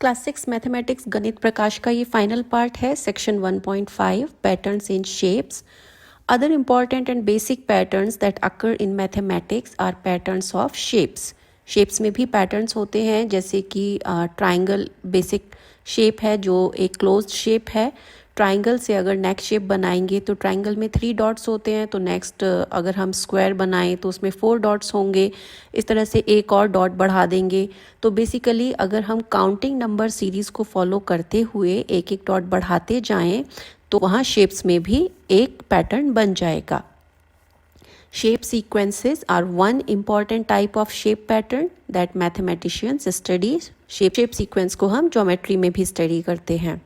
Class 6 mathematics गणित प्रकाश का ये फाइनल पार्ट है section 1.5 patterns in shapes. Other important and basic patterns that occur in mathematics are patterns of shapes. Shapes में भी patterns होते हैं, जैसे कि ट्राइंगल बेसिक शेप है जो एक क्लोज्ड शेप है. ट्राइंगल से अगर नेक्स्ट शेप बनाएंगे तो ट्राइंगल में 3 डॉट्स होते हैं, तो नेक्स्ट अगर हम स्क्वायर बनाएं तो उसमें 4 डॉट्स होंगे. इस तरह से एक और डॉट बढ़ा देंगे. तो बेसिकली अगर हम काउंटिंग नंबर सीरीज़ को फॉलो करते हुए एक एक डॉट बढ़ाते जाएं तो वहाँ शेप्स में भी एक पैटर्न बन जाएगा. Shape sequences are one important type of shape pattern that mathematicians study. Shape sequence को हम ज्योमेट्री में भी स्टडी करते हैं.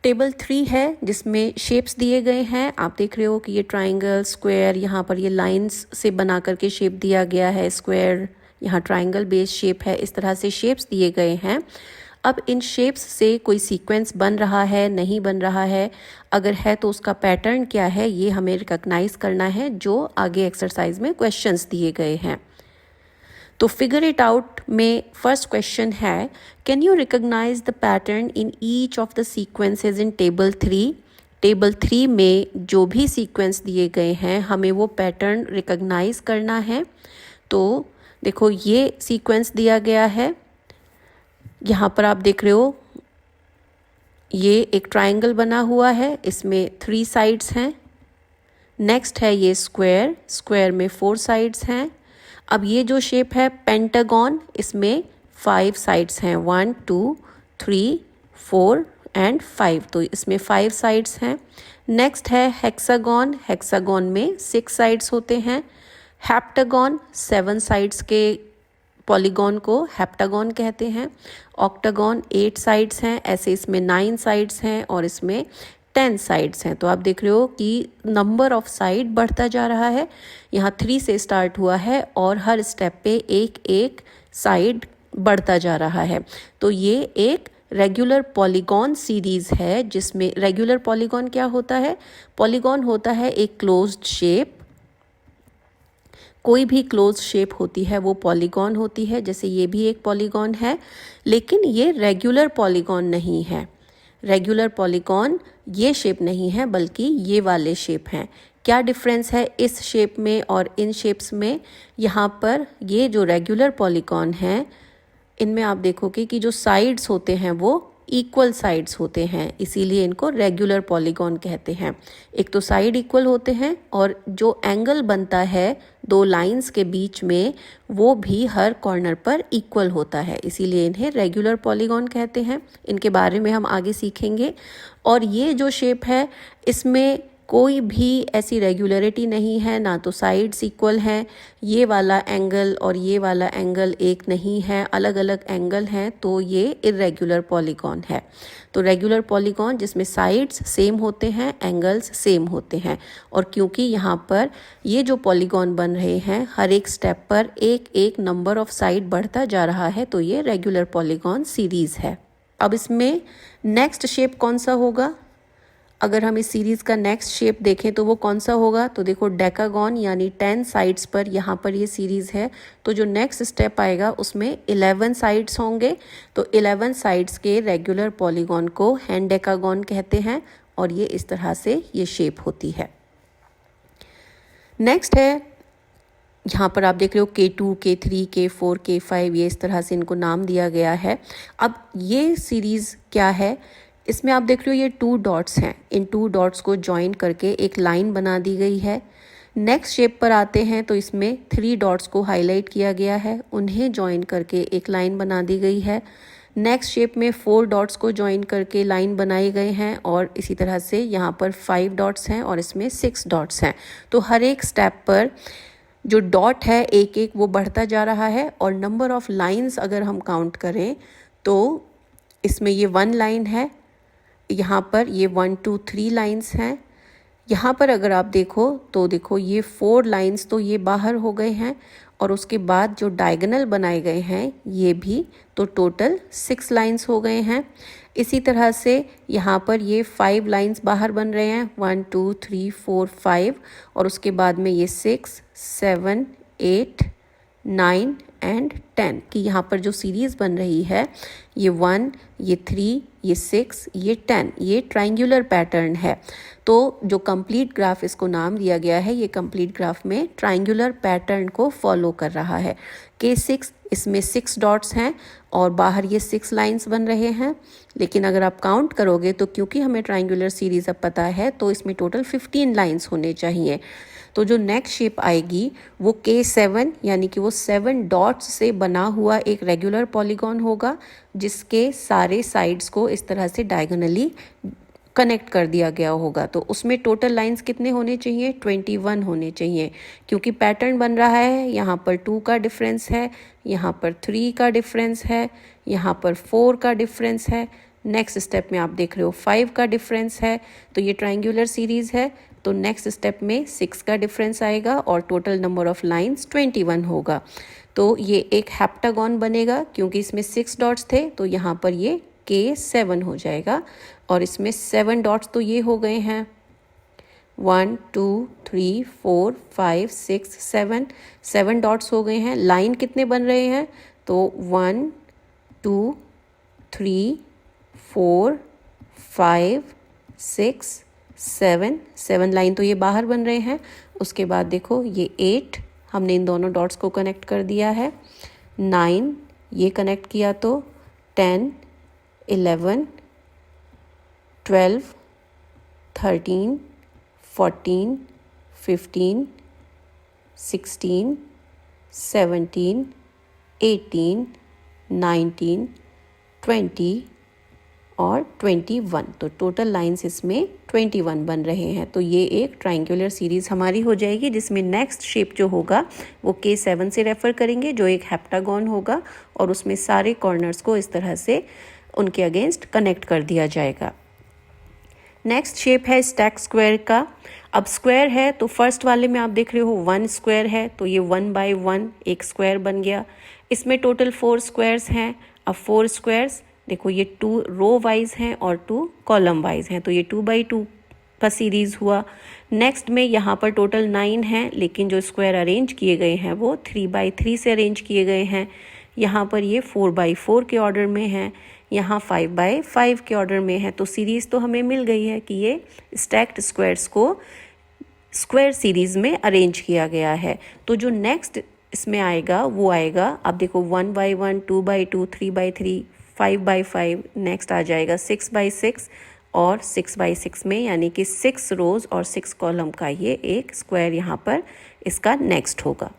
टेबल 3 है जिसमें शेप्स दिए गए हैं. आप देख रहे हो कि ये ट्राइंगल, स्क्वायर, यहाँ पर ये लाइंस से बना करके शेप दिया गया है. स्क्वायर, यहाँ ट्राइंगल बेस्ड शेप है. इस तरह से शेप्स दिए गए हैं. अब इन शेप्स से कोई सीक्वेंस बन रहा है, नहीं बन रहा है, अगर है तो उसका पैटर्न क्या है, ये हमें रिकॉग्नाइज करना है, जो आगे एक्सरसाइज में क्वेश्चंस दिए गए हैं. तो फिगर इट आउट में फर्स्ट क्वेश्चन है, can you recognize the pattern in each of the sequences in table 3. Table 3 में जो भी सीक्वेंस दिए गए हैं हमें वो पैटर्न रिकॉग्नाइज करना है. तो देखो ये सीक्वेंस दिया गया है, यहाँ पर आप देख रहे हो ये एक ट्राइंगल बना हुआ है, इसमें 3 साइड्स हैं. नेक्स्ट है ये स्क्वायर, स्क्वायर में 4 साइड्स हैं. अब ये जो शेप है पेंटागन, इसमें 5 साइड्स हैं, 1 2 3 4 एंड 5, तो इसमें 5 साइड्स हैं. नेक्स्ट है हेक्सागन, हेक्सागन में 6 साइड्स होते हैं. हेप्टागन, 7 साइड्स के पॉलीगॉन को हेप्टागन कहते हैं. ऑक्टागन 8 साइड्स हैं, ऐसे इसमें 9 साइड्स हैं और इसमें 10 साइड्स हैं. तो आप देख रहे हो कि नंबर ऑफ साइड बढ़ता जा रहा है. यहाँ 3 से स्टार्ट हुआ है और हर स्टेप पे एक एक साइड बढ़ता जा रहा है. तो ये एक रेगुलर पॉलीगॉन सीरीज़ है, जिसमें रेगुलर पॉलीगॉन क्या होता है, पॉलीगॉन होता है एक क्लोज्ड शेप. कोई भी क्लोज शेप होती है वो पॉलीगॉन होती है, जैसे ये भी एक पॉलीगॉन है, लेकिन ये रेगुलर पॉलीगॉन नहीं है. रेगुलर पॉलीगॉन ये शेप नहीं है, बल्कि ये वाले शेप हैं. क्या डिफरेंस है इस शेप में और इन शेप्स में? यहाँ पर ये जो रेगुलर पॉलीगॉन है इनमें आप देखोगे कि जो साइड्स होते हैं वो इक्वल साइड्स होते हैं, इसीलिए इनको रेगुलर पॉलीगॉन कहते हैं. एक तो साइड इक्वल होते हैं और जो एंगल बनता है 2 लाइंस के बीच में वो भी हर कॉर्नर पर इक्वल होता है, इसीलिए इन्हें रेगुलर पॉलीगॉन कहते हैं. इनके बारे में हम आगे सीखेंगे. और ये जो शेप है इसमें कोई भी ऐसी रेगुलरिटी नहीं है, ना तो साइड्स इक्वल हैं. ये वाला एंगल और ये वाला एंगल एक नहीं है, अलग अलग एंगल हैं, तो ये इर्रेगुलर पॉलीगॉन है. तो रेगुलर पॉलीगॉन जिसमें साइड्स सेम होते हैं, एंगल्स सेम होते हैं. और क्योंकि यहाँ पर ये जो पॉलीगॉन बन रहे हैं हर एक स्टेप पर एक एक नंबर ऑफ साइड बढ़ता जा रहा है, तो ये रेगुलर पॉलीगॉन सीरीज़ है. अब इसमें नेक्स्ट शेप कौन सा होगा? अगर हम इस सीरीज़ का नेक्स्ट शेप देखें तो वो कौन सा होगा? तो देखो डेकागॉन, यानी 10 साइड्स पर यहाँ पर ये सीरीज़ है, तो जो नेक्स्ट स्टेप आएगा उसमें 11 साइड्स होंगे. तो 11 साइड्स के रेगुलर पॉलीगॉन को हेंडेकागॉन कहते हैं और ये इस तरह से ये शेप होती है. नेक्स्ट है, यहाँ पर आप देख रहे हो K2, K3, K4, K5, ये इस तरह से इनको नाम दिया गया है. अब ये सीरीज़ क्या है? इसमें आप देख रहे हो ये 2 डॉट्स हैं, इन 2 डॉट्स को ज्वाइन करके एक लाइन बना दी गई है. नेक्स्ट शेप पर आते हैं तो इसमें 3 डॉट्स को हाईलाइट किया गया है, उन्हें ज्वाइन करके एक लाइन बना दी गई है. नेक्स्ट शेप में 4 डॉट्स को ज्वाइन करके लाइन बनाए गए हैं और इसी तरह से यहाँ पर 5 डॉट्स हैं और इसमें 6 डॉट्स हैं. तो हर एक स्टेप पर जो डॉट है एक एक वो बढ़ता जा रहा है. और नंबर ऑफ लाइंस अगर हम काउंट करें तो इसमें ये 1 लाइन है, यहाँ पर ये 1 2 3 लाइंस हैं. यहाँ पर अगर आप देखो तो देखो ये 4 लाइंस तो ये बाहर हो गए हैं और उसके बाद जो डायगोनल बनाए गए हैं ये भी, तो टोटल 6 लाइंस हो गए हैं. इसी तरह से यहाँ पर ये 5 लाइंस बाहर बन रहे हैं, 1 2 3 4 5, और उसके बाद में ये 6 7 8 9 एंड 10 कि यहाँ पर जो सीरीज़ बन रही है ये 1, ये 3, ये 6, ये 10, ये ट्राइंगुलर पैटर्न है। तो जो कंप्लीट ग्राफ इसको नाम दिया गया है, ये कंप्लीट ग्राफ में ट्राइंगुलर पैटर्न को फॉलो कर रहा है। K6 इसमें 6 डॉट्स हैं और बाहर ये 6 लाइंस बन रहे हैं, लेकिन अगर आप काउंट करोगे तो क्योंकि हमें ट्राइंगुलर सीरीज़ अब पता है तो इसमें टोटल 15 लाइंस होने चाहिए। तो जो नेक्स्ट शेप आएगी वो K7 यानी कि वो 7 डॉट्स से बना हुआ एक रेगुलर पॉलीगॉन होगा, जिसके सारे साइड्स को इस तरह से डायगोनली कनेक्ट कर दिया गया होगा। तो उसमें टोटल लाइंस कितने होने चाहिए? 21 होने चाहिए, क्योंकि पैटर्न बन रहा है। यहाँ पर 2 का डिफरेंस है, यहाँ पर 3 का डिफरेंस है, यहाँ पर 4 का डिफरेंस है, नेक्स्ट स्टेप में आप देख रहे हो 5 का डिफरेंस है। तो ये ट्राइंगुलर सीरीज़ है, तो नेक्स्ट स्टेप में 6 का डिफरेंस आएगा और टोटल नंबर ऑफ लाइंस 21 होगा। तो ये एक हेप्टागॉन बनेगा, क्योंकि इसमें 6 डॉट्स थे तो यहाँ पर ये K7 हो जाएगा। और इसमें 7 डॉट्स तो ये हो गए हैं 1 2 3 4 5 6 7 डॉट्स हो गए हैं। लाइन कितने बन रहे हैं? तो 1 2 3 4 5 6 7 लाइन तो ये बाहर बन रहे हैं। उसके बाद देखो ये 8 हमने इन दोनों डॉट्स को कनेक्ट कर दिया है, 9 ये कनेक्ट किया तो 10 11 12 13 14 15 16 17 18 19 20 और 21। तो टोटल लाइंस इसमें 21 बन रहे हैं। तो ये एक ट्राइंगुलर सीरीज़ हमारी हो जाएगी, जिसमें नेक्स्ट शेप जो होगा वो K7 से रेफ़र करेंगे, जो एक हेप्टागॉन होगा और उसमें सारे कॉर्नर्स को इस तरह से उनके अगेंस्ट कनेक्ट कर दिया जाएगा। नेक्स्ट शेप है स्टैक स्क्वायर का। अब स्क्वायर है तो फर्स्ट वाले में आप देख रहे हो 1 स्क्वायर है, तो ये 1 बाई 1 एक स्क्वायर बन गया। इसमें टोटल 4 स्क्वायर्स हैं। अब 4 स्क्वायर्स देखो, ये 2 रो वाइज हैं और 2 कॉलम वाइज हैं, तो ये 2 बाई 2 का सीरीज़ हुआ। नेक्स्ट में यहाँ पर टोटल 9 हैं, लेकिन जो स्क्वायर अरेंज किए गए हैं वो 3 बाई 3 से अरेंज किए गए हैं। यहाँ पर ये 4 बाई 4 के ऑर्डर में हैं, यहाँ 5 बाई 5 के ऑर्डर में है। तो सीरीज़ तो हमें मिल गई है कि ये स्टैक्ड स्क्वायर्स को स्क्वायर सीरीज़ में अरेंज किया गया है। तो जो नेक्स्ट इसमें आएगा वो आएगा, आप देखो 1 by 1 2 by 2 3 by 3 5 by 5, next आ जाएगा 6 बाई 6 और 6 बाई 6 में यानी कि 6 रोज़ और 6 कॉलम का ये एक स्क्वायर यहाँ पर इसका नेक्स्ट होगा।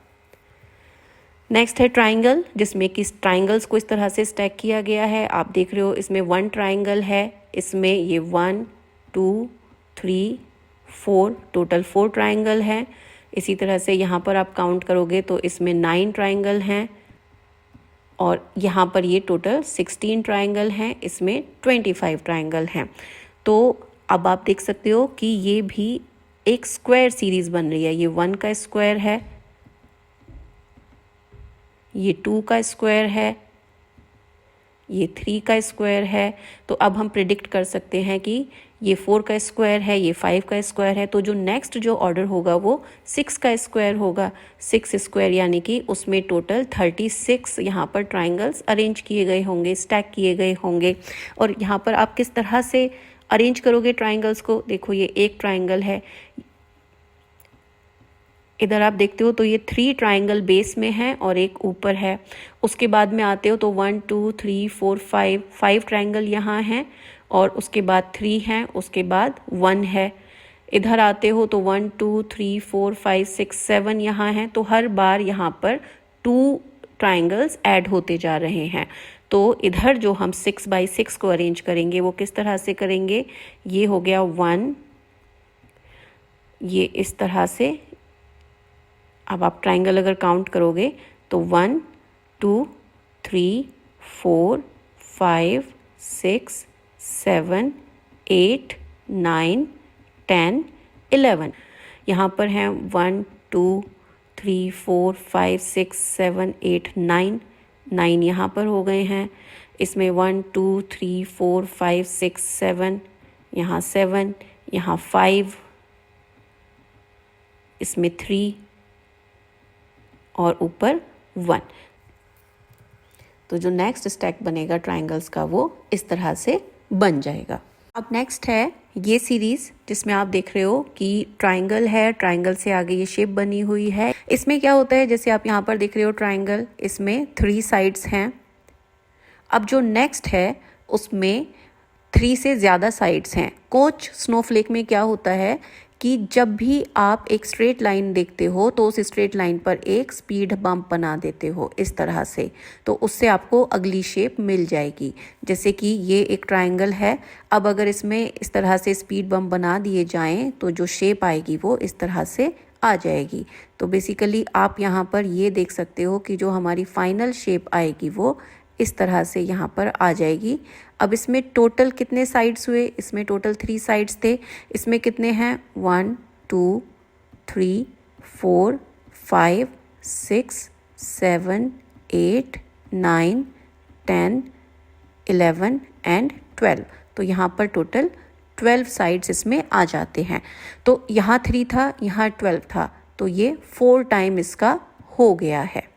नेक्स्ट है ट्राइंगल, जिसमें कि ट्राइंगल्स को इस तरह से स्टैक किया गया है। आप देख रहे हो इसमें 1 ट्राइंगल है, इसमें ये 1 2 3 4 टोटल 4 ट्राइंगल हैं। इसी तरह से यहाँ पर आप काउंट करोगे तो इसमें 9 ट्राइंगल हैं और यहाँ पर ये टोटल 16 ट्राइंगल हैं, इसमें 25 ट्राइंगल हैं। तो अब आप देख सकते हो कि ये भी एक स्क्वायर सीरीज़ बन रही है। ये 1 का स्क्वायर है, ये 2 का स्क्वायर है, ये 3 का स्क्वायर है। तो अब हम प्रिडिक्ट कर सकते हैं कि ये 4 का स्क्वायर है, ये 5 का स्क्वायर है। तो जो नेक्स्ट जो ऑर्डर होगा वो 6 का स्क्वायर होगा। 6 स्क्वायर यानी कि उसमें टोटल 36 यहाँ पर ट्राइंगल्स अरेंज किए गए होंगे, स्टैक किए गए होंगे। और यहाँ पर आप किस तरह से अरेंज करोगे ट्राइंगल्स को? देखो ये एक ट्राइंगल है, इधर आप देखते हो तो ये 3 ट्राइंगल बेस में है और एक ऊपर है। उसके बाद में आते हो तो 1 2 3 4 5 ट्राइंगल यहाँ हैं और उसके बाद 3 हैं, उसके बाद 1 है। इधर आते हो तो 1 2 3 4 5 6 7 यहाँ हैं। तो हर बार यहाँ पर 2 ट्राइंगल्स ऐड होते जा रहे हैं। तो इधर जो हम 6 बाई 6 को अरेंज करेंगे वो किस तरह से करेंगे? ये हो गया 1, ये इस तरह से। अब आप ट्राइंगल अगर काउंट करोगे तो 1 2 3 4 5 6 7 8 9 10 11। यहाँ पर हैं 1 2 3 4 5 6 7 8 9 यहाँ पर हो गए हैं। इसमें 1 2 3 4 5 6 7, यहाँ 7, यहाँ 5, इसमें 3 और ऊपर 1। तो जो नेक्स्ट स्टैक बनेगा ट्राइंगल्स का वो इस तरह से बन जाएगा। अब नेक्स्ट है ये सीरीज जिसमें आप देख रहे हो कि ट्राइंगल है, ट्राइंगल से आगे ये शेप बनी हुई है। इसमें क्या होता है, जैसे आप यहाँ पर देख रहे हो ट्राइंगल, इसमें 3 साइड्स हैं। अब जो नेक्स्ट है उसमें 3 से ज़्यादा साइड्स हैं। कोच स्नोफ्लेक में क्या होता है कि जब भी आप एक स्ट्रेट लाइन देखते हो तो उस स्ट्रेट लाइन पर एक स्पीड बम्प बना देते हो इस तरह से, तो उससे आपको अगली शेप मिल जाएगी। जैसे कि ये एक ट्रायंगल है, अब अगर इसमें इस तरह से स्पीड बम्प बना दिए जाएं तो जो शेप आएगी वो इस तरह से आ जाएगी। तो बेसिकली आप यहाँ पर ये देख सकते हो कि जो हमारी फाइनल शेप आएगी वो इस तरह से यहाँ पर आ जाएगी। अब इसमें टोटल कितने साइड्स हुए, इसमें टोटल 3 साइड्स थे। इसमें कितने हैं 1 2 3 4 5 6 7 8 9 10 11 एंड 12। तो यहाँ पर टोटल 12 साइड्स इसमें आ जाते हैं। तो यहाँ 3 था, यहाँ 12 था, तो ये 4 टाइम इसका हो गया है।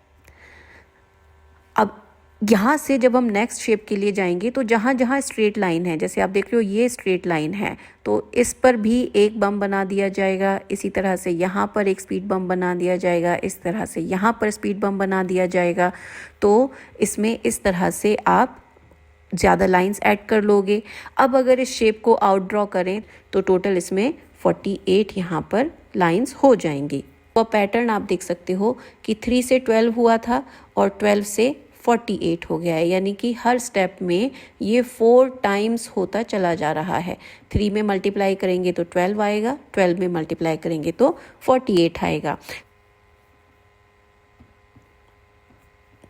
अब यहाँ से जब हम नेक्स्ट शेप के लिए जाएंगे तो जहाँ जहाँ स्ट्रेट लाइन है, जैसे आप देख रहे हो ये स्ट्रेट लाइन है, तो इस पर भी एक बम बना दिया जाएगा। इसी तरह से यहाँ पर एक स्पीड बम बना दिया जाएगा, इस तरह से यहाँ पर स्पीड बम बना दिया जाएगा। तो इसमें इस तरह से आप ज़्यादा लाइंस ऐड कर लोगे। अब अगर इस शेप को आउट ड्रॉ करें तो टोटल इसमें 48 यहाँ पर लाइंस हो जाएंगी। तो पैटर्न आप देख सकते हो कि 3 से 12 हुआ था और 12 से 48 हो गया है, यानी कि हर स्टेप में ये 4 टाइम्स होता चला जा रहा है। 3 में मल्टीप्लाई करेंगे तो 12 आएगा, 12 में मल्टीप्लाई करेंगे तो 48 आएगा।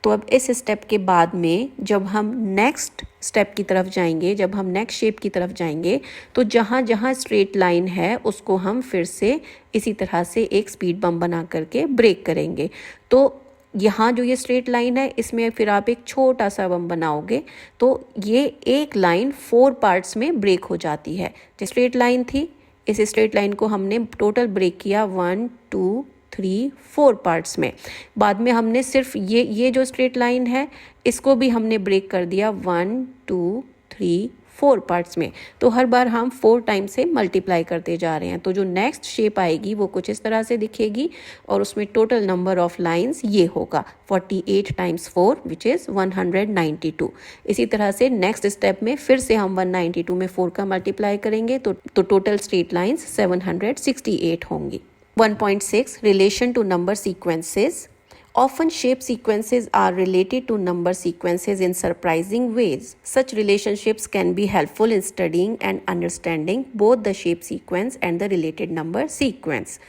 तो अब इस स्टेप के बाद में जब हम नेक्स्ट स्टेप की तरफ जाएंगे, जब हम नेक्स्ट शेप की तरफ जाएंगे, तो जहाँ जहाँ स्ट्रेट लाइन है उसको हम फिर से इसी तरह से एक स्पीड बम बना करके ब्रेक करेंगे। तो यहाँ जो ये स्ट्रेट लाइन है इसमें फिर आप एक छोटा सा बम बनाओगे, तो ये एक लाइन 4 पार्ट्स में ब्रेक हो जाती है। जो स्ट्रेट लाइन थी, इस स्ट्रेट लाइन को हमने टोटल ब्रेक किया 1 2 3 4 पार्ट्स में। बाद में हमने सिर्फ ये जो स्ट्रेट लाइन है इसको भी हमने ब्रेक कर दिया 1 2 3 4 पार्ट्स में। तो हर बार हम 4 टाइम से मल्टीप्लाई करते जा रहे हैं। तो जो नेक्स्ट शेप आएगी वो कुछ इस तरह से दिखेगी और उसमें टोटल नंबर ऑफ लाइंस ये होगा 48 टाइम्स 4 विच इज़ 192। इसी तरह से नेक्स्ट स्टेप में फिर से हम 192 में 4 का मल्टीप्लाई करेंगे तो टोटल स्ट्रेट लाइंस 768 होंगी। 1.6 Relation to number sequences. Often shape sequences are related to number sequences in surprising ways. Such relationships can be helpful in studying and understanding both the shape sequence and the related number sequence.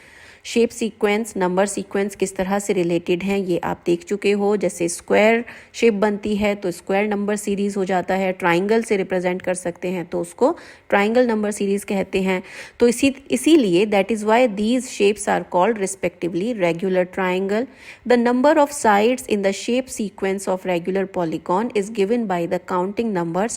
Shape sequence, number sequence किस तरह से related हैं ये आप देख चुके हो। जैसे स्क्वायर शेप बनती है तो स्क्वायर नंबर सीरीज़ हो जाता है, ट्राइंगल से रिप्रेजेंट कर सकते हैं तो उसको ट्राइंगल नंबर सीरीज़ कहते हैं। तो इसीलिए that is why these shapes are called respectively regular triangle. The number of sides in the shape sequence of regular polygon is given by the counting number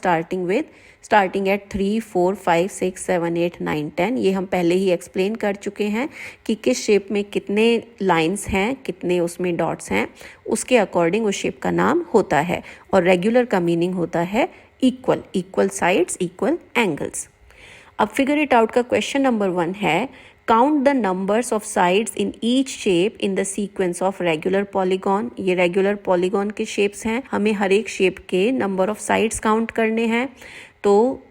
starting at 3 4 5 6 7 8 9 10। ये हम पहले ही explain कर चुके हैं कि किस शेप में कितने लाइंस हैं, कितने उसमें डॉट्स हैं, उसके अकॉर्डिंग उस शेप का नाम होता है। और रेगुलर का मीनिंग होता है equal, equal sides, equal angles. अब फिगर इट आउट का क्वेश्चन नंबर 1 है, count the numbers of sides in each shape in the sequence of regular polygon. ये रेगुलर पॉलीगॉन के शेप्स हैं, हमें हर एक शेप के नंबर ऑफ साइड्स काउंट करने हैं। तो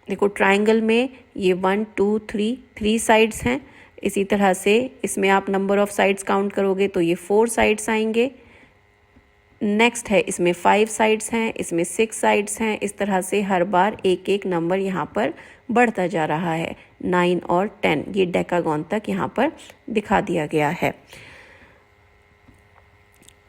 देखो ट्राइंगल में ये 1 2 3 साइड्स हैं, इसी तरह से इसमें आप नंबर ऑफ साइड्स काउंट करोगे तो ये 4 साइड्स आएंगे। नेक्स्ट है इसमें 5 साइड्स हैं, इसमें 6 साइड्स हैं। इस तरह से हर बार एक एक नंबर यहाँ पर बढ़ता जा रहा है। 9 और 10 ये डेकागॉन तक यहाँ पर दिखा दिया गया है।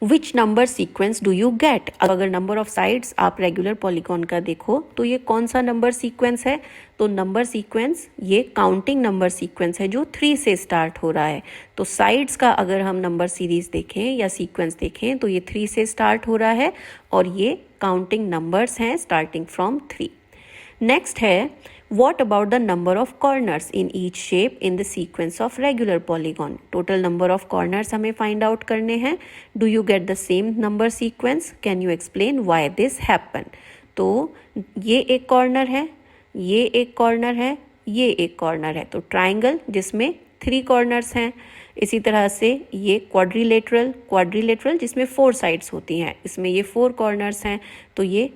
Which number sequence do you gate. अगर नंबर ऑफ साइड्स आप रेगुलर पॉलीगॉन का देखो तो ये कौन सा नंबर सीक्वेंस है, तो नंबर सीक्वेंस ये काउंटिंग नंबर सीक्वेंस है जो 3 से स्टार्ट हो रहा है। तो साइड्स का अगर हम नंबर सीरीज देखें या सीक्वेंस देखें तो ये 3 से स्टार्ट हो रहा है और ये काउंटिंग नंबर्स हैं स्टार्टिंग फ्रॉम 3। नेक्स्ट है What about the number of corners in each shape in the sequence of regular polygon? Total number of corners हमें find out करने हैं. Do you get the same number sequence? Can you explain why this happened? तो ये एक corner है, ये एक corner है, ये एक कॉर्नर है. तो ट्राइंगल जिसमें 3 कॉर्नर्स हैं. इसी तरह से ये क्वाड्रिलेटरल जिसमें 4 साइड्स होती हैं. इसमें ये 4 कॉर्नर्स हैं. तो ये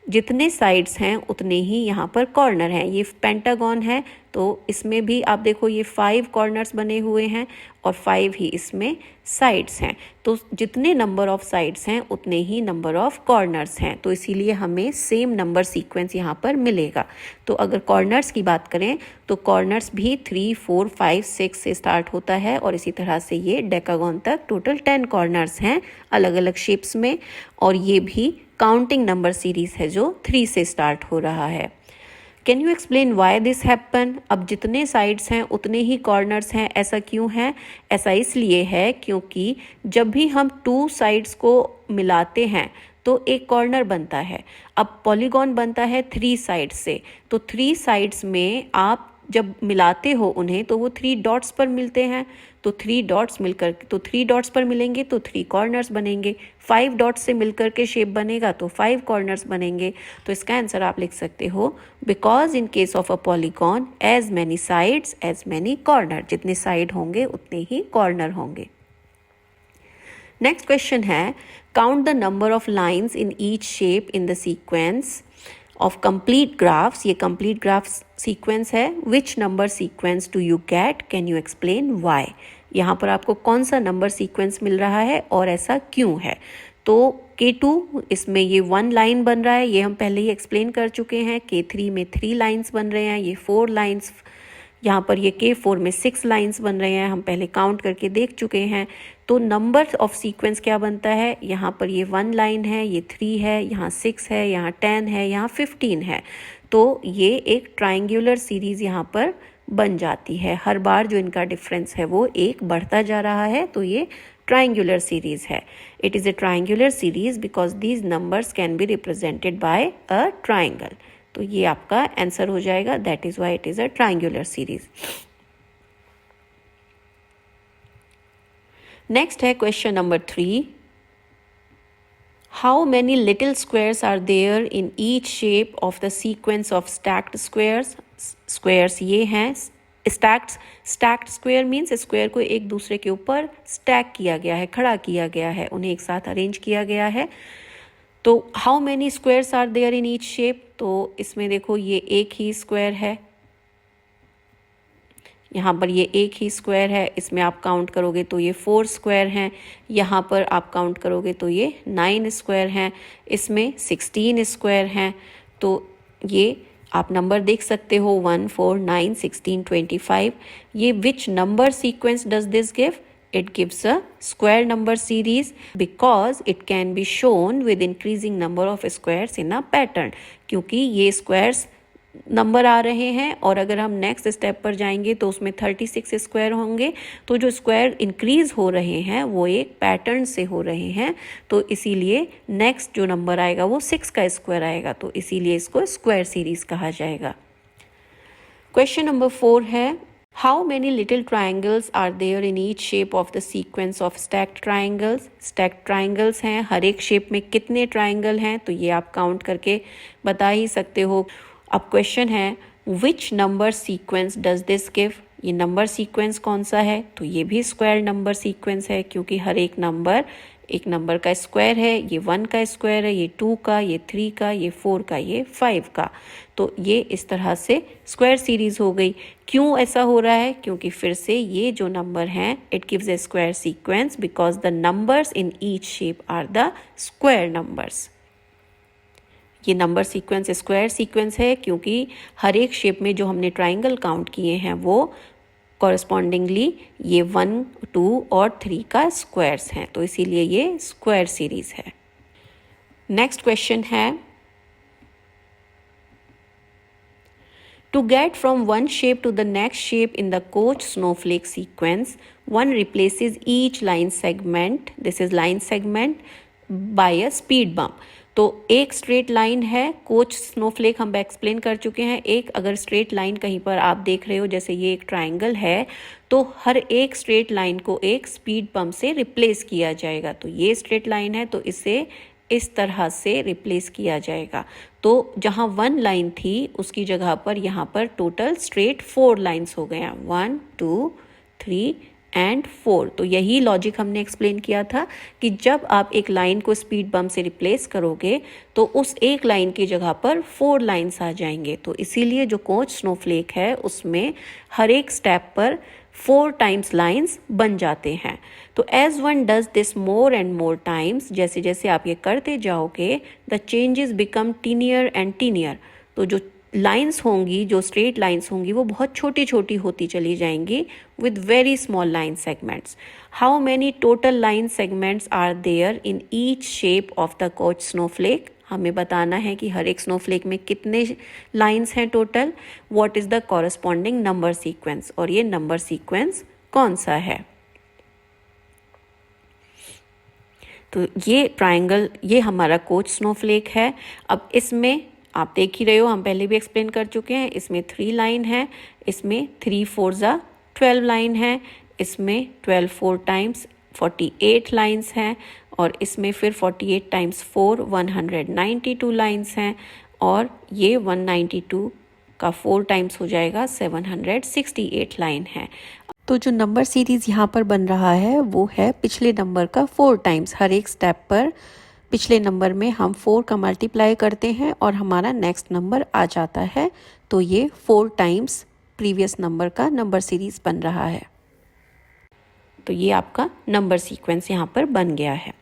जितने साइड्स हैं उतने ही यहाँ पर कॉर्नर हैं. ये पेंटागन है तो इसमें भी आप देखो ये 5 कॉर्नर्स बने हुए हैं और 5 ही इसमें साइड्स हैं. तो जितने नंबर ऑफ साइड्स हैं उतने ही नंबर ऑफ कॉर्नर्स हैं. तो इसीलिए हमें सेम नंबर सीक्वेंस यहाँ पर मिलेगा. तो अगर कॉर्नर्स की बात करें तो कॉर्नर्स भी 3, 4, 5, 6 से स्टार्ट होता है और इसी तरह से ये डेकागन तक टोटल 10 कॉर्नर्स हैं अलग अलग शेप्स में. और ये भी काउंटिंग नंबर सीरीज है जो 3 से स्टार्ट हो रहा है. Can you explain why this happen? अब जितने साइड्स हैं उतने ही कॉर्नर्स हैं. ऐसा क्यों है? ऐसा इसलिए है क्योंकि जब भी हम 2 साइड्स को मिलाते हैं तो एक कॉर्नर बनता है. अब पॉलीगॉन बनता है 3 साइड्स से. तो 3 साइड्स में आप जब मिलाते हो उन्हें तो वो 3 डॉट्स पर मिलते हैं. तो 3 डॉट्स मिलकर तो 3 डॉट्स पर मिलेंगे तो 3 कॉर्नर्स बनेंगे. 5 डॉट्स से मिलकर के शेप बनेगा तो 5 कॉर्नर्स बनेंगे. तो इसका आंसर आप लिख सकते हो because in case of a polygon as many sides as many corner. जितने साइड होंगे उतने ही कॉर्नर होंगे. नेक्स्ट क्वेश्चन है count the number of lines in each shape in the sequence of complete graphs. ये कंप्लीट ग्राफ्स सीक्वेंस है. Which number sequence do you get? Can you explain why? यहाँ पर आपको कौन सा नंबर सीक्वेंस मिल रहा है और ऐसा क्यों है? तो K2 इसमें ये 1 लाइन बन रहा है. ये हम पहले ही एक्सप्लेन कर चुके हैं. K3 में 3 लाइन्स बन रहे हैं. ये 4 लाइन्स. यहाँ पर ये K4 में 6 लाइन्स बन रहे हैं. हम पहले काउंट करके देख चुके हैं. तो नंबर ऑफ सीक्वेंस क्या बनता है? यहाँ पर ये 1 लाइन है, ये 3 है, यहाँ 6 है, यहाँ 10 है, यहाँ 15 है. तो ये एक ट्राइंगुलर सीरीज यहाँ पर बन जाती है. हर बार जो इनका डिफरेंस है वो एक बढ़ता जा रहा है. तो ये ट्राइंगुलर सीरीज है. It is a triangular series because these numbers can be represented by a triangle. तो ये आपका आंसर हो जाएगा. That is why it is a triangular series. Next है question number 3. How many little squares are there in each shape of the sequence of stacked squares? Squares ये हैं. Stacked square means square को एक दूसरे के ऊपर stack किया गया है, खड़ा किया गया है, उन्हें एक साथ arrange किया गया है. तो how many squares are there in each shape? तो इसमें देखो ये एक ही स्क्वायर है. यहाँ पर ये एक ही स्क्वायर है. इसमें आप काउंट करोगे तो ये 4 स्क्वायर हैं. यहाँ पर आप काउंट करोगे तो ये 9 स्क्वायर हैं. इसमें 16 स्क्वायर हैं. तो ये आप नंबर देख सकते हो 1, 4, 9, 16, 25. ये विच number sequence does this give? It gives a square number series because it can be shown with increasing number of squares in a pattern. क्योंकि ये squares नंबर आ रहे हैं और अगर हम नेक्स्ट स्टेप पर जाएंगे तो उसमें 36 स्क्वायर होंगे. तो जो स्क्वायर इंक्रीज हो रहे हैं वो एक पैटर्न से हो रहे हैं. तो इसीलिए नेक्स्ट जो नंबर आएगा वो 6 का स्क्वायर आएगा. तो इसीलिए इसको स्क्वायर सीरीज कहा जाएगा. क्वेश्चन नंबर 4 है how many little triangles are there in each shape of the sequence of stacked triangles. Stacked triangles हैं. हर एक शेप में कितने ट्राइंगल हैं? तो ये आप काउंट करके बता ही सकते हो. अब क्वेश्चन है which number sequence does this give? ये नंबर सीक्वेंस कौन सा है? तो ये भी स्क्वायर नंबर सीक्वेंस है क्योंकि हर एक नंबर का स्क्वायर है. ये 1 का स्क्वायर है, ये 2 का, ये 3 का, ये 4 का, ये 5 का. तो ये इस तरह से स्क्वायर सीरीज हो गई. क्यों ऐसा हो रहा है? क्योंकि फिर से ये जो नंबर हैं it gives a square sequence because the numbers in each shape are the square numbers. ये नंबर सीक्वेंस स्क्वायर सीक्वेंस है क्योंकि हर एक शेप में जो हमने ट्राइंगल काउंट किए हैं वो कॉरस्पॉन्डिंगली ये 1, 2 और 3 का स्क्वायर्स हैं. तो इसीलिए ये स्क्वायर सीरीज है. नेक्स्ट क्वेश्चन है To get from one shape to the next shape in the Koch snowflake sequence, one replaces each line segment, this is line segment, by a speed bump. तो एक straight line है, coach Snowflake हम explain कर चुके हैं। एक अगर straight line कहीं पर आप देख रहे हो, जैसे ये एक ट्रायंगल है, तो हर एक स्ट्रेट लाइन को एक स्पीड बम्प से रिप्लेस किया जाएगा। तो ये स्ट्रेट लाइन है तो इसे इस तरह से रिप्लेस किया जाएगा। तो जहाँ 1 लाइन थी उसकी जगह पर यहाँ पर टोटल स्ट्रेट 4 लाइन्स हो गए, 1 2 3 एंड 4। तो यही लॉजिक हमने एक्सप्लेन किया था कि जब आप एक लाइन को स्पीड बम्प से रिप्लेस करोगे तो उस एक लाइन की जगह पर 4 लाइन्स आ जाएंगे। तो इसीलिए जो कोच स्नोफ्लेक है उसमें हर एक स्टेप पर 4 टाइम्स लाइन्स बन जाते हैं। तो as one does this more and more times, जैसे जैसे आप ये करते जाओगे, the changes become tinier and tinier. तो जो लाइंस होंगी, जो स्ट्रेट लाइंस होंगी, वो बहुत छोटी छोटी होती चली जाएंगी with very small line segments. How many total line segments are there in each shape of the Koch snowflake? हमें बताना है कि हर एक स्नोफ्लेक में कितने लाइंस हैं total. What is the corresponding number sequence, और ये नंबर सीक्वेंस कौन सा है? तो ये ट्रायंगल, ये हमारा कोच स्नोफ्लेक है। अब इसमें आप देख ही रहे हो, हम पहले भी एक्सप्लेन कर चुके हैं, इसमें 3 लाइन है, इसमें 3 4 12 लाइन है, इसमें 12 4 टाइम्स 48 लाइन्स हैं, और इसमें फिर 48 टाइम्स 4 192 लाइन्स हैं, और ये 192 का 4 टाइम्स हो जाएगा 768 लाइन है। तो जो नंबर सीरीज़ यहाँ पर बन रहा है वो है पिछले नंबर का 4 टाइम्स। हर एक स्टेप पर पिछले नंबर में हम 4 का मल्टीप्लाई करते हैं और हमारा नेक्स्ट नंबर आ जाता है। तो ये 4 टाइम्स प्रीवियस नंबर का नंबर सीरीज़ बन रहा है। तो ये आपका नंबर सीक्वेंस यहाँ पर बन गया है।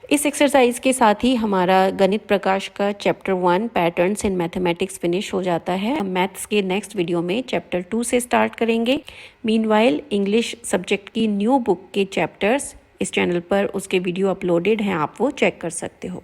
इस एक्सरसाइज के साथ ही हमारा गणित प्रकाश का chapter 1 patterns in mathematics finish हो जाता है। हम मैथ्स के नेक्स्ट वीडियो में चैप्टर 2 से स्टार्ट करेंगे। मीनवाइल इंग्लिश सब्जेक्ट की न्यू बुक के चैप्टर्स इस चैनल पर उसके वीडियो अपलोडेड हैं, आप वो चेक कर सकते हो।